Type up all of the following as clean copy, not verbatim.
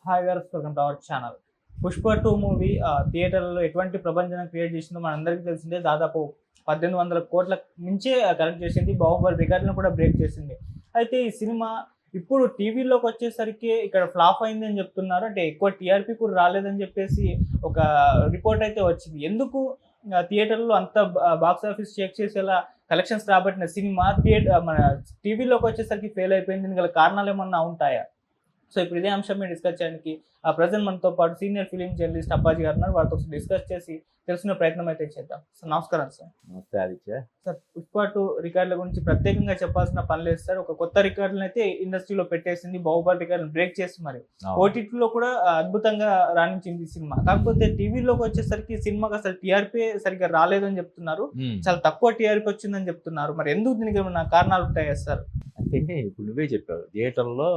Hi గారు, welcome to our channel. 'Pushpa 2' movie థియేటర్‌లో ఎటువంటి ప్రభంజనం క్రియేట్ చేసిందో మనందరికీ తెలిసిందే. దాదాపు 1800 కోట్ల మించే కలెక్ట్ చేసింది. 'బాహుబలి' రికార్డులను కూడా బ్రేక్ చేసింది. అయితే ఈ సినిమా ఇప్పుడు టీవీలోకొచ్చేసరికి ఇక్కడ ఫ్లాప్ అయిందని చెప్తున్నారు. అంటే ఎక్కువ టీఆర్‌పీ కూడా రాలేదని చెప్పేసి ఒక రిపోర్ట్ అయితే వచ్చింది. ఎందుకు థియేటర్‌లో అంత బాక్స్ ఆఫీస్ షేక్ చేసేలా కలెక్షన్స్ రాబట్టిన సినిమా మన టీవీలోకొచ్చేసరికి ఫెయిల్ అయిపోయింది. దీనికి గల కారణాలేమన్నా ఉంటాయా? సో ఇప్పుడు ఇదే అంశం మీద డిస్కస్ చేయడానికి ప్రెజెంట్ మనతో పాటు సీనియర్ ఫిలిం జర్నలిస్ట్ అప్పాజీ గారు ఉన్నారు. వారితో డిస్కస్ చేసి తెలుసుకునే ప్రయత్నం అయితే చేద్దాం. సో నమస్కారం సార్. నమస్తే ఆదిత్య. సార్, 'పుష్ప 2' రికార్డుల గురించి ప్రత్యేకంగా చెప్పాల్సిన పని లేదు సార్. ఒక కొత్త రికార్డులను అయితే ఇండస్ట్రీలో పెట్టేసింది. 'బాహుబలి' రికార్డులను బ్రేక్ చేసి మరి ఓటీటీలో కూడా అద్భుతంగా రాణించింది ఈ సినిమా. కాకపోతే టీవీలోకి వచ్చేసరికి సినిమాకి అసలు టీఆర్పీ సరిగ్గా రాలేదని చెప్తున్నారు. చాలా తక్కువ టీఆర్పీ వచ్చిందని చెప్తున్నారు. మరి ఎందుకు దీనికి ఏమైనా కారణాలు ఉంటాయా సార్? అంటే ఇప్పుడు నువ్వే చెప్పావు థియేటర్లో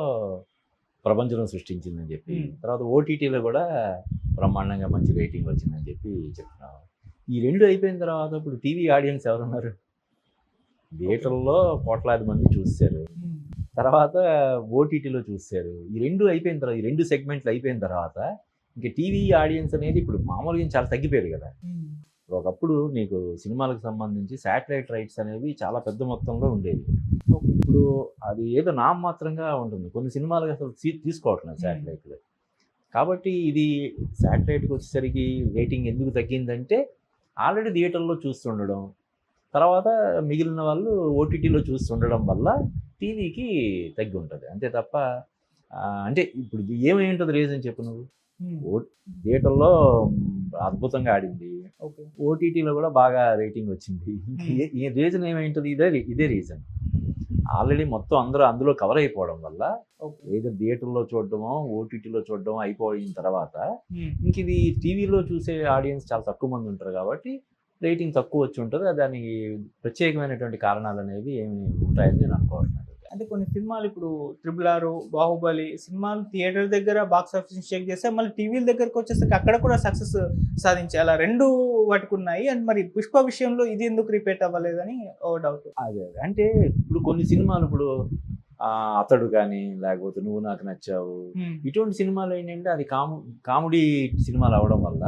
ప్రభంజనం సృష్టించిందని చెప్పి, తర్వాత ఓటీటీలో కూడా బ్రహ్మాండంగా మంచి రేటింగ్ వచ్చిందని చెప్పి చెప్తున్నావు. ఈ రెండు అయిపోయిన తర్వాత ఇప్పుడు టీవీ ఆడియన్స్ ఎవరున్నారు? థియేటర్లో కోట్లాది మంది చూస్తారు, తర్వాత ఓటీటీలో చూస్తారు. ఈ రెండు అయిపోయిన తర్వాత, ఈ రెండు సెగ్మెంట్లు అయిపోయిన తర్వాత ఇంకా టీవీ ఆడియన్స్ అనేది ఇప్పుడు మామూలుగా చాలా తగ్గిపోయారు కదా. ఒకప్పుడు నీకు సినిమాలకు సంబంధించి శాటిలైట్ రైట్స్ అనేవి చాలా పెద్ద మొత్తంలో ఉండేవి. ఇప్పుడు అది ఏదో నామమాత్రంగా ఉంటుంది. కొన్ని సినిమాలకు అసలు తీసుకోవట్లేదు శాటిలైట్లు. కాబట్టి ఇది శాటిలైట్కి వచ్చేసరికి రేటింగ్ ఎందుకు తగ్గిందంటే ఆల్రెడీ థియేటర్లో చూస్తుండడం, తర్వాత మిగిలిన వాళ్ళు ఓటీటీలో చూస్తుండడం వల్ల టీవీకి తగ్గి ఉంటుంది అంతే తప్ప. అంటే ఇప్పుడు ఏమై ఉంటుంది రీజన్ చెప్పు నువ్వు? థియేటర్లో అద్భుతంగా ఆడింది, ఓటీటీలో కూడా బాగా రేటింగ్ వచ్చింది. ఈ రీజన్ ఏమైంటుంది? ఇదే రీజన్. ఆల్రెడీ మొత్తం అందరూ అందులో కవర్ అయిపోవడం వల్ల ఏదో థియేటర్లో చూడడమో ఓటీటీలో చూడడమో అయిపోయిన తర్వాత ఇంక ఇది టీవీలో చూసే ఆడియన్స్ చాలా తక్కువ మంది ఉంటారు కాబట్టి రేటింగ్ తక్కువ వచ్చి ఉంటుంది. దానికి ప్రత్యేకమైనటువంటి కారణాలు అనేవి ఏమి ఉంటాయని నేను అనుకోవట్లేదు. అంటే కొన్ని సినిమాలు ఇప్పుడు 'RRR', 'బాహుబలి' సినిమాలు థియేటర్ దగ్గర బాక్స్ ఆఫీస్ షేక్ చేస్తే మళ్ళీ టీవీల దగ్గరకు వచ్చేసరికి అక్కడ కూడా సక్సెస్ సాధించాయి. అలా రెండు పట్టుకున్నాయి. అండ్ మరి 'పుష్ప' విషయంలో ఇది ఎందుకు రిపీట్ అవ్వలేదని ఓ డౌట్. అదే అంటే ఇప్పుడు కొన్ని సినిమాలు ఇప్పుడు అతడు కానీ లేకపోతే నువ్వు నాకు నచ్చావు, ఇటువంటి సినిమాలు ఏంటంటే అది కామెడీ సినిమాలు అవడం వల్ల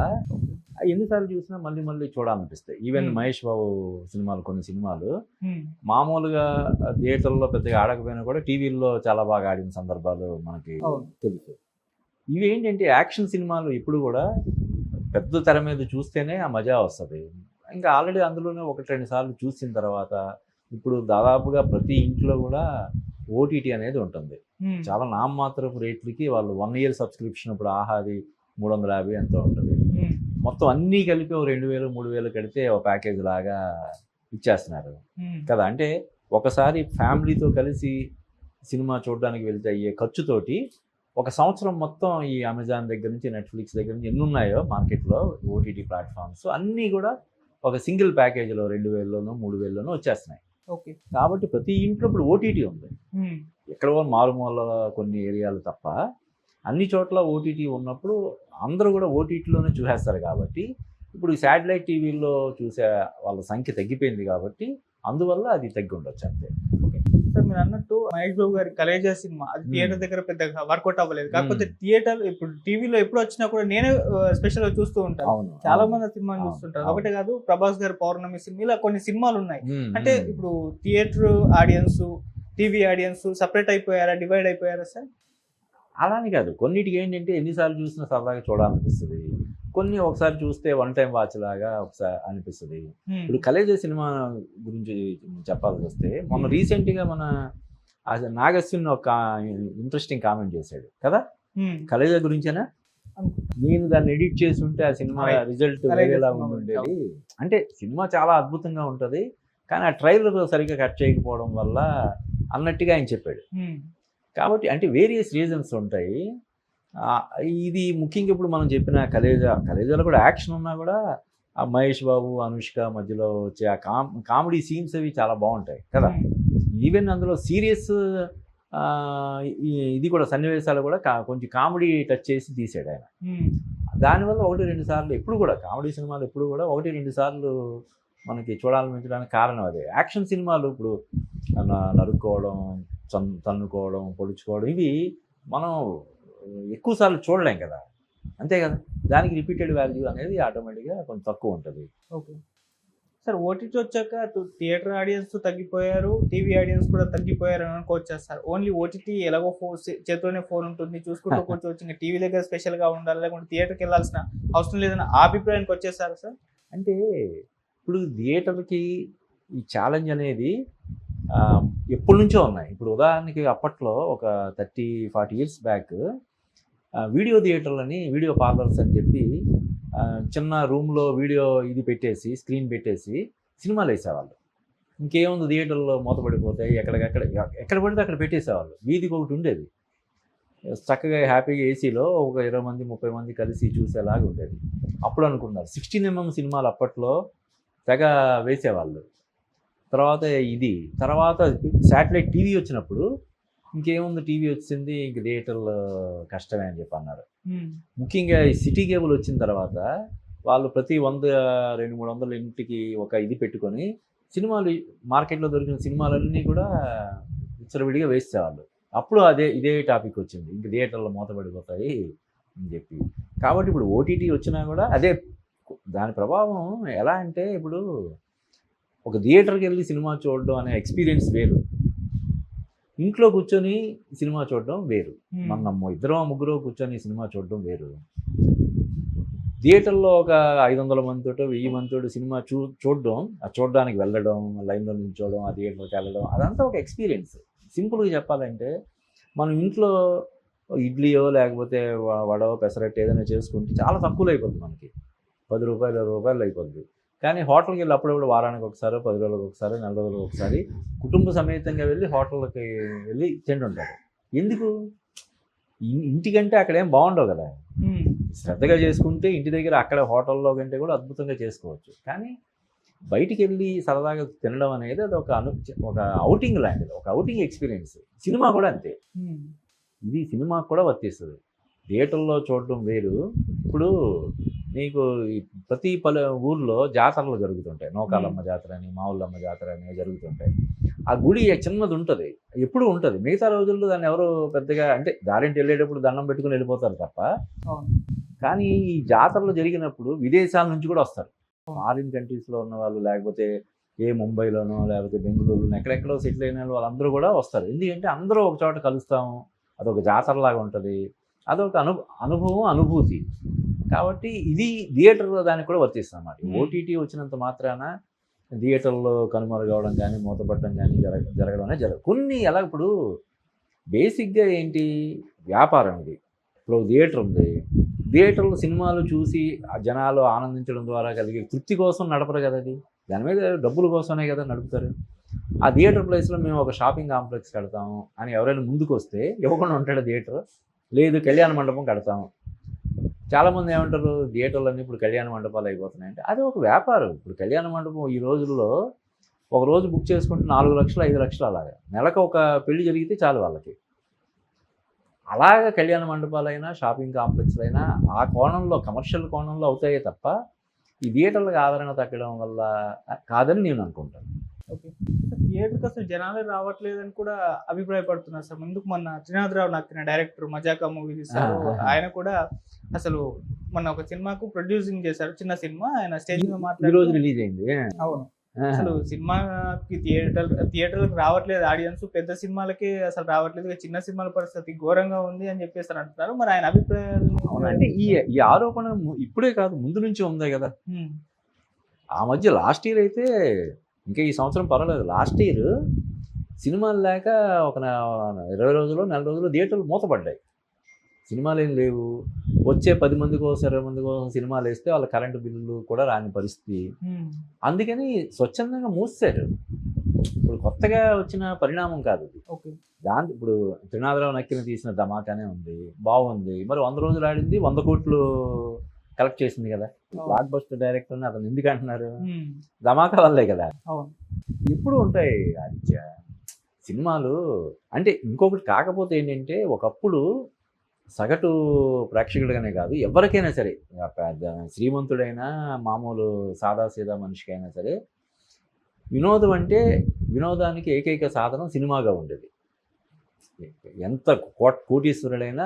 ఎన్నిసార్లు చూసినా మళ్ళీ మళ్ళీ చూడాలనిపిస్తాయి. ఈవెన్ మహేష్ బాబు సినిమాలు, కొన్ని సినిమాలు మామూలుగా థియేటర్లో పెద్దగా ఆడకపోయినా కూడా టీవీల్లో చాలా బాగా ఆడిన సందర్భాలు మనకి తెలుసు. ఇవి ఏంటంటే యాక్షన్ సినిమాలు ఇప్పుడు కూడా పెద్ద తెర మీద చూస్తేనే ఆ మజా వస్తుంది. ఇంకా ఆల్రెడీ అందులోనే 1-2 సార్లు చూసిన తర్వాత ఇప్పుడు దాదాపుగా ప్రతి ఇంట్లో కూడా ఓటీటీ అనేది ఉంటుంది. చాలా నామమాత్రపు రేట్లకి వాళ్ళు 1 ఇయర్ సబ్స్క్రిప్షన్ ఇప్పుడు ఆహాది 350 ఎంతో ఉంటుంది. మొత్తం అన్నీ కలిపి 2000-3000 కడితే ఒక ప్యాకేజ్ లాగా ఇచ్చేస్తున్నారు కదా. అంటే ఒకసారి ఫ్యామిలీతో కలిసి సినిమా చూడడానికి వెళ్తే అయ్యే ఖర్చుతోటి ఒక సంవత్సరం మొత్తం ఈ అమెజాన్ దగ్గర నుంచి, నెట్ఫ్లిక్స్ దగ్గర నుంచి ఎన్ని ఉన్నాయో మార్కెట్లో ఓటీటీ ప్లాట్ఫామ్స్ అన్నీ కూడా ఒక సింగిల్ ప్యాకేజీలో 2000లోనో 3000లోనో వచ్చేస్తున్నాయి. కాబట్టి ప్రతి ఇంట్లో ఇప్పుడు ఓటీటీ ఉంది. ఎక్కడో మారుమూల కొన్ని ఏరియాలు తప్ప అన్ని చోట్ల ఓటీటీ ఉన్నప్పుడు అందరూ కూడా ఓటీటీలోనే చూసేస్తారు. కాబట్టి ఇప్పుడు ఈ శాటిలైట్ టీవీల్లో చూసే వాళ్ళ సంఖ్య తగ్గిపోయింది కాబట్టి అందువల్ల అది తగ్గి ఉండొచ్చు అంతే. సార్, మీరు అన్నట్టు మహేష్ బాబు గారి 'కలేజా' సినిమా అది థియేటర్ దగ్గర పెద్దగా వర్కౌట్ అవ్వలేదు. కాకపోతే థియేటర్ ఇప్పుడు టీవీలో ఎప్పుడు వచ్చినా కూడా నేనే స్పెషల్ గా చూస్తూ ఉంటాను. చాలా మంది సినిమాని చూస్తుంటారు. ఒకటే కాదు, ప్రభాస్ గారి 'పౌర్ణమి' సినిమా, ఇలా కొన్ని సినిమాలు ఉన్నాయి. అంటే ఇప్పుడు theatre audience, TV audience separate అయిపోయారా, డివైడ్ అయిపోయారా సార్? అలానే కాదు, కొన్నిటికి ఏంటంటే ఎన్నిసార్లు చూసినా సరదాగా చూడాలనిపిస్తుంది. కొన్ని ఒకసారి చూస్తే వన్ టైం వాచ్ లాగా ఒకసారి అనిపిస్తుంది. ఇప్పుడు 'కలేజా' సినిమా గురించి చెప్పాల్సి వస్తే మొన్న రీసెంట్గా మన నాగశ్విన్ ఒక ఇంట్రెస్టింగ్ కామెంట్ చేశాడు కదా 'కలేజా' గురించేనా. నేను దాన్ని ఎడిట్ చేసి ఉంటే ఆ సినిమా రిజల్ట్ వేరేలా ఉండేది. అంటే సినిమా చాలా అద్భుతంగా ఉంటుంది కానీ ఆ ట్రైలర్ సరిగ్గా కట్ చేయకపోవడం వల్ల అన్నట్టుగా ఆయన చెప్పాడు. కాబట్టి అంటే వేరియస్ రీజన్స్ ఉంటాయి. ఇది ముఖ్యంగా ఇప్పుడు మనం చెప్పిన కలేజాలో కూడా యాక్షన్ ఉన్నా కూడా ఆ మహేష్ బాబు, అనుష్క మధ్యలో వచ్చే ఆ కామెడీ సీన్స్ అవి చాలా బాగుంటాయి కదా. ఈవెన్ అందులో సీరియస్ ఇది కూడా సన్నివేశాలు కూడా కొంచెం కామెడీ టచ్ చేసి తీసాడు ఆయన. దానివల్ల 1-2 సార్లు ఎప్పుడు కూడా కామెడీ సినిమాలు ఎప్పుడు కూడా 1-2 సార్లు మనకి చూడాలనిపించడానికి కారణం అదే. యాక్షన్ సినిమాలు ఇప్పుడు నరుక్కోవడం, తన్నుకోవడం, పొడుచుకోవడం ఇవి మనం ఎక్కువ సార్లు చూడలేం కదా, అంతే కదా, దానికి రిపీటెడ్ వాల్యూ అనేది ఆటోమేటిక్గా కొంచెం తక్కువ ఉంటుంది. ఓకే. సార్ ఓటీటీ వచ్చాక థియేటర్ ఆడియన్స్ తగ్గిపోయారు, టీవీ ఆడియన్స్ కూడా తగ్గిపోయారు అని అనుకోవచ్చా సార్? ఓన్లీ ఓటీటీ ఎలాగో చేతిలోనే ఫోన్ ఉంటుంది, చూసుకుంటూ కూర్చోవచ్చు, ఇంకా టీవీ దగ్గర స్పెషల్గా ఉండాలి, లేకుంటే థియేటర్కి వెళ్ళాల్సిన అవసరం లేదని ఆ అభిప్రాయానికి వచ్చేసారా సార్? అంటే ఇప్పుడు థియేటర్కి ఈ ఛాలెంజ్ అనేది ఎప్పటి నుంచో ఉన్నాయి. ఇప్పుడు ఉదాహరణకి అప్పట్లో ఒక 30-40 ఇయర్స్ బ్యాక్ వీడియో థియేటర్లని, వీడియో పార్లర్స్ అని చెప్పి చిన్న రూమ్లో వీడియో ఇది పెట్టేసి, స్క్రీన్ పెట్టేసి సినిమాలు వేసేవాళ్ళు. ఇంకేముంది, థియేటర్లో మూతపడిపోతాయి, ఎక్కడ పడితే అక్కడ పెట్టేసేవాళ్ళు. వీధికి ఒకటి ఉండేది, చక్కగా హ్యాపీగా ఏసీలో ఒక 20 మంది 30 మంది కలిసి చూసేలాగా ఉండేది. అప్పుడు అనుకున్నారు 16mm సినిమాలు అప్పట్లో తెగ వేసేవాళ్ళు. తర్వాత శాటిలైట్ టీవీ వచ్చినప్పుడు ఇంకేముంది, టీవీ వచ్చింది, ఇంక థియేటర్లో కష్టమే అని చెప్పి అన్నారు. ముఖ్యంగా ఈ సిటీ కేబుల్ వచ్చిన తర్వాత వాళ్ళు ప్రతి 100-200-300 ఇంటికి ఒక ఇది పెట్టుకొని సినిమాలు, మార్కెట్లో దొరికిన సినిమాలన్నీ కూడా విచ్చలవిడిగా వేసేవాళ్ళు. అప్పుడు ఇదే టాపిక్ వచ్చింది, ఇంక థియేటర్లో మూతపడిపోతాయి అని చెప్పి. కాబట్టి ఇప్పుడు ఓటీటీ వచ్చినా కూడా అదే, దాని ప్రభావం ఎలా అంటే, ఇప్పుడు ఒక థియేటర్కి వెళ్ళి సినిమా చూడడం అనే ఎక్స్పీరియన్స్ వేరు, ఇంట్లో కూర్చొని సినిమా చూడడం వేరు. మనం 2-3 కూర్చొని సినిమా చూడడం వేరు. థియేటర్లో ఒక 500 మందితోటో 1000 మందితోటి సినిమా చూడడం, చూడడానికి వెళ్ళడం, లైన్లో నిల్చోవడం, ఆ థియేటర్కి వెళ్ళడం, అదంతా ఒక ఎక్స్పీరియన్స్. సింపుల్గా చెప్పాలంటే మనం ఇంట్లో ఇడ్లీయో లేకపోతే వడో పెసరట్టు ఏదైనా చేసుకుంటే చాలా తక్కువలో అయిపోతుంది, మనకి 10 రూపాయలు 20 రూపాయలు అయిపోద్ది. కానీ హోటల్కి వెళ్ళి అప్పుడప్పుడు వారానికి ఒకసారి, 10 రోజులకు ఒకసారి, 4 రోజులకు ఒకసారి కుటుంబ సమేతంగా వెళ్ళి హోటల్కి వెళ్ళి తింటుంటారు. ఎందుకు? ఇంటికంటే అక్కడేం బాగుండవు కదా, శ్రద్ధగా చేసుకుంటే ఇంటి దగ్గర అక్కడ హోటల్లో కంటే కూడా అద్భుతంగా చేసుకోవచ్చు. కానీ బయటికి వెళ్ళి సరదాగా తినడం అనేది అది ఒక ఔటింగ్ లాంటిది, ఒక ఔటింగ్ ఎక్స్పీరియన్స్. సినిమా కూడా అంతే, ఇది సినిమాకు కూడా వర్తిస్తుంది. థియేటర్లో చూడడం వేరు. ఇప్పుడు నీకు ప్రతి ఊర్లో జాతరలు జరుగుతుంటాయి, నోకాలమ్మ జాతర అని, మావుళ్ళమ్మ జాతర అని జరుగుతుంటాయి. ఆ గుడి చిన్నది ఉంటుంది, ఎప్పుడు ఉంటుంది. మిగతా రోజుల్లో దాన్ని ఎవరు పెద్దగా, అంటే దారింటి వెళ్ళేటప్పుడు దండం పెట్టుకుని వెళ్ళిపోతారు తప్ప. కానీ ఈ జాతరలు జరిగినప్పుడు విదేశాల నుంచి కూడా వస్తారు, ఫారిన్ కంట్రీస్లో ఉన్న వాళ్ళు, లేకపోతే ముంబైలోనో లేకపోతే బెంగళూరులోనో ఎక్కడెక్కడో సెటిల్ అయిన వాళ్ళందరూ కూడా వస్తారు. ఎందుకంటే అందరూ ఒక చోట కలుస్తాము, అదొక జాతరలాగా ఉంటుంది, అదొక అనుభూతి. కాబట్టి ఇది థియేటర్లో దానికి కూడా వర్తిస్తుంది అన్నమాట. ఓటీటీ వచ్చినంత మాత్రాన థియేటర్లో కనుమరుగవడం కానీ, మూతపడడం కానీ జరగడం అనేది జరగదు. కొన్ని ఇప్పుడు బేసిక్గా ఏంటి, వ్యాపారం ఇది. ఇప్పుడు థియేటర్ ఉంది, థియేటర్లో సినిమాలు చూసి జనాలు ఆనందించడం ద్వారా కలిగే తృప్తి కోసం నడపరు కదా, అది దాని మీద డబ్బుల కోసమే కదా నడుపుతారు. ఆ థియేటర్ ప్లేస్లో మేము ఒక షాపింగ్ కాంప్లెక్స్ కడతాము అని ఎవరైనా ముందుకు వస్తే ఇవ్వకుండా ఉంటాడు థియేటర్. లేదు కళ్యాణ మండపం కడతాము, చాలామంది ఏమంటారు, థియేటర్లన్నీ ఇప్పుడు కళ్యాణ మండపాలు అయిపోతున్నాయంటే అది ఒక వ్యాపారం. ఇప్పుడు కళ్యాణ మండపం ఈ రోజుల్లో ఒక రోజు బుక్ చేసుకుంటే 4 లక్షలు 5 లక్షలు, అలాగా నెలకు ఒక పెళ్లి జరిగితే చాలు వాళ్ళకి. అలాగా కళ్యాణ మండపాలైనా షాపింగ్ కాంప్లెక్స్లు అయినా ఆ కోణంలో, కమర్షియల్ కోణంలో అవుతాయే తప్ప ఈ థియేటర్లకు ఆదరణ తగ్గడం వల్ల కాదని నేను అనుకుంటాను. ఓకే. థియేటర్కి అసలు జనాలే రావట్లేదని కూడా అభిప్రాయపడుతున్నారు సార్. ముందుకు మొన్న త్రినాథరావు నక్కిన డైరెక్టర్ మజాకా మూవీ తీశారు, ఆయన కూడా అసలు మొన్న ఒక సినిమాకు ప్రొడ్యూసింగ్ చేశారు, చిన్న సినిమా. ఆయన స్టేజ్ మీద మాట్లాడుతూ, రోజు రిలీజ్ అయింది. అవును, అసలు సినిమాకి థియేటర్లకు రావట్లేదు ఆడియన్స్, పెద్ద సినిమాలకి అసలు రావట్లేదు, చిన్న సినిమాల పరిస్థితి ఘోరంగా ఉంది అని చెప్పేసి అంటున్నారు. మరి ఆయన అభిప్రాయాలు అంటే ఈ ఆరోపణ ఇప్పుడే కాదు, ముందు నుంచి ఉంది కదా. ఆ మధ్య లాస్ట్ ఇయర్ అయితే, ఇంకా ఈ సంవత్సరం పర్వాలేదు, లాస్ట్ ఇయర్ సినిమాలు లేక ఒక 20 రోజులు 4 రోజులు థియేటర్లు మూతపడ్డాయి, సినిమాలు ఏం లేవు. వచ్చే 10 మంది కోసం 20 మంది కోసం సినిమాలు వేస్తే వాళ్ళ కరెంటు బిల్లులు కూడా రాని పరిస్థితి. అందుకని స్వచ్ఛందంగా మూసారు. ఇప్పుడు కొత్తగా వచ్చిన పరిణామం కాదు ఇది. ఇప్పుడు త్రినాథరావు నక్కిన తీసిన ధమాకానే ఉంది, బాగుంది. మరి 100 రోజులు ఆడింది, 100 కోట్లు కలెక్ట్ చేసింది కదా. బ్లాక్ బస్టర్ డైరెక్టర్ అని అతను ఎందుకు అంటున్నారు, ధమాకా వల్లే కదా. ఎప్పుడు ఉంటాయి ఆదిత్య సినిమాలు. అంటే ఇంకొకటి కాకపోతే ఏంటంటే, ఒకప్పుడు సగటు ప్రేక్షకుడిగానే కాదు, ఎవరికైనా సరే, శ్రీమంతుడైనా మామూలు సాదాసీదా మనిషికైనా సరే, వినోదం అంటే, వినోదానికి ఏకైక సాధనం సినిమాగా ఉండేది. ఎంత కోటీశ్వరులైనా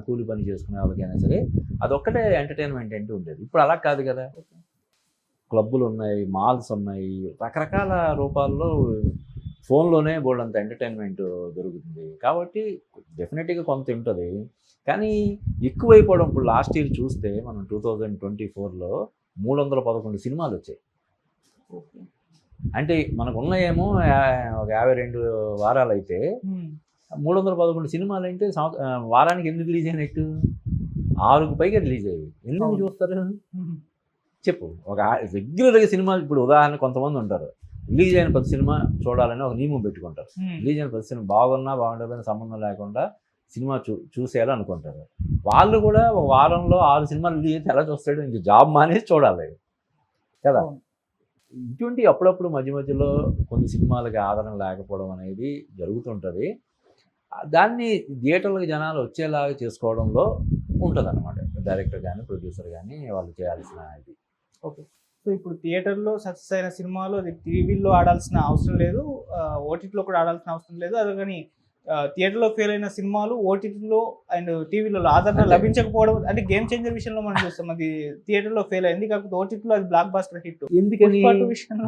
కూలి పని చేసుకునే వాళ్ళకైనా సరే అదొక్కటే ఎంటర్టైన్మెంట్ అంటూ ఉండేది. ఇప్పుడు అలా కాదు కదా. క్లబ్బులు ఉన్నాయి, మాల్స్ ఉన్నాయి, రకరకాల రూపాల్లో ఫోన్లోనే బోల్డంత ఎంటర్టైన్మెంట్ దొరుకుతుంది. కాబట్టి డెఫినెట్గా కొంత ఉంటుంది. కానీ ఎక్కువైపోవడం, ఇప్పుడు లాస్ట్ ఇయర్ చూస్తే మనం 2024లో 311 సినిమాలు వచ్చాయి. అంటే మనకు ఉన్నాయేమో ఒక 52 వారాలు అయితే 311 సినిమాలు అంటే వారానికి ఎందుకు రిలీజ్ అయినట్టు? 6కు పైగా రిలీజ్ అయ్యాయి. ఎందుకు చూస్తారు చెప్పు? ఒక రెగ్యులర్గా సినిమాలు, ఇప్పుడు ఉదాహరణ కొంతమంది ఉంటారు, రిలీజ్ అయిన ప్రతి సినిమా చూడాలని ఒక నియమం పెట్టుకుంటారు. రిలీజ్ అయిన ప్రతి సినిమా బాగున్నా బాగుండకపోయినా సంబంధం లేకుండా సినిమా చూసేయాలి అనుకుంటారు. వాళ్ళు కూడా ఒక వారంలో 6 సినిమాలు రిలీజ్ అయితే ఎలా చూస్తాడు? ఇంక జాబ్ మానేసి చూడాలి కదా. ఇటువంటి అప్పుడప్పుడు మధ్య మధ్యలో కొన్ని సినిమాలకి ఆదరణ లేకపోవడం అనేది జరుగుతుంటుంది. దాన్ని థియేటర్లకు జనాలు వచ్చేలాగా చేసుకోవడంలో ఉంటుంది అన్నమాట. డైరెక్టర్ కానీ ప్రొడ్యూసర్ కానీ వాళ్ళు చేయాల్సిన ఇది. ఓకే. సో ఇప్పుడు థియేటర్లో సక్సెస్ అయిన సినిమాలు అది టీవీలో ఆడాల్సిన అవసరం లేదు, ఓటీటీలో కూడా ఆడాల్సిన అవసరం లేదు. అదే కానీ థియేటర్లో ఫెయిల్ అయిన సినిమాలు ఓటీటీలో అండ్ టీవీలో ఆదరణ లభించకపోవడం అంటే గేమ్ చేంజర్ విషయంలో మనం చూస్తాం. అది థియేటర్లో ఫెయిల్ అయింది, కాకపోతే ఓటీటీలో అది బ్లాక్ బాస్టర్ హిట్. ఎందుకని?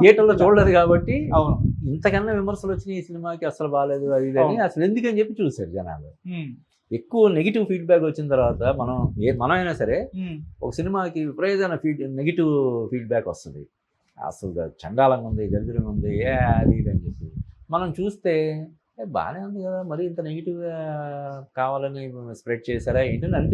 థియేటర్లో చూడలేదు కాబట్టి. అవును, ఇంతకన్నా విమర్శలు వచ్చినాయి, ఈ సినిమాకి అసలు బాగాలేదు అది అని అసలు ఎందుకని చెప్పి చూశారు జనాలు. ఎక్కువ నెగిటివ్ ఫీడ్బ్యాక్ వచ్చిన తర్వాత మనమైనా సరే ఒక సినిమాకి విపరీతమైన నెగిటివ్ ఫీడ్బ్యాక్ వస్తుంది. అసలు చండాలంగా ఉంది, దరిద్రంగా ఉంది, అది ఇది అని చెప్పి మనం చూస్తే బాగానే ఉంది కదా, మరి ఇంత నెగిటివ్గా కావాలని స్ప్రెడ్ చేశారా ఏంటని అనిపిస్తుంది.